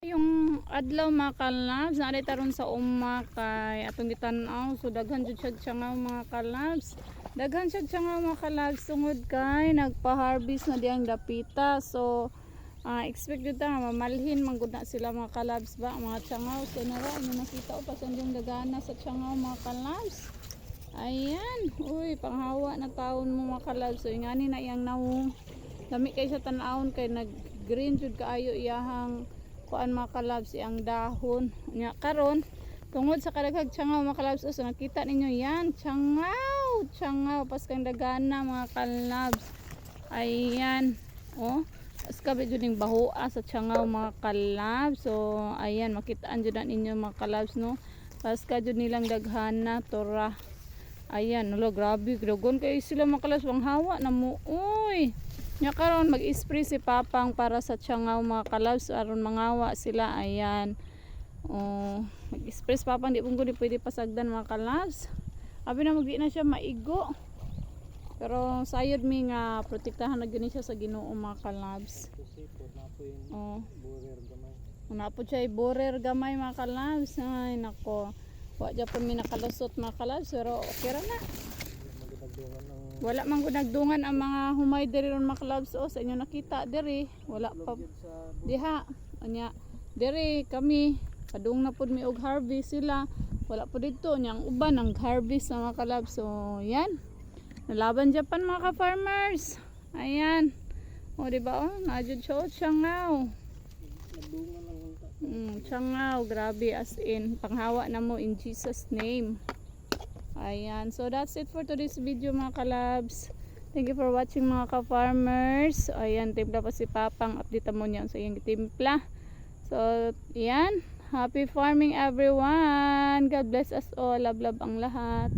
Yung adlaw mga kalabs, naari taron sa kay atong gitanaw. So daghan jud siya tsangaw mga kalabs. Daghan siya tsangaw mga kalabs tungod kay nagpa-harvest na diyang dapita. So expect jud ta mamalhin man gud na sila mga kalabs ba mga tsangaw. So nara ino nakita o pasan yung dagana sa tsangaw mga kalabs. Ayan, uy panghawa na taon mo mga kalabs. So ingani na iyang nawong dami kay sa tan-awon kay nag green jud kaayo iyahang kuan mga kalabs ang dahon nya karon tungod sa kadaghag tsangaw mga kalabs. So nakita ninyo yan tsangaw pas kang dagana mga kalabs. Ayan oh pas kabe jud ning bahua sa tsangaw mga kalabs. So ayan makitaan jud ninyo mga kalabs no pas ka jud nilang daghana tora. Ayan ulo grabe grogon kay sila mga kalabs wang hawa na mo uy. Nya karon mag-spray si Papang para sa tsangaw mga kalabs aron mangawa sila. Ayan. Oh, mag-spray si Papang di punggo di pwede pasagdan mga kalabs. Abi na magdi na siya maigo. Pero sayod mi nga protektahan na gyud siya sa Ginoo mga kalabs. Oh. Napod siya borer gamay mga kalabs. Ay nako. Wa ja pa mi nakalusot mga kalabs pero okay ra na. Wala man gud nagdungan ang mga humay diri ron mga kalabs. O sa inyo nakita diri wala pa diha anya diri kami padung na pud mi og harvest sila wala po dito nyang uban ang harvest na mga kalabs. So yan nalaban Japan mga ka-farmers. Ayan o diba o najud siya tsangaw. Tsangaw grabe as in panghawa na mo in Jesus name. Ayan, so that's it for today's video mga kalabs. Thank you for watching mga ka-farmers. Ayan, timpla pa si Papang. Update mo niya sa iyang timpla. So, ayan. Happy farming everyone. God bless us all. Love ang lahat.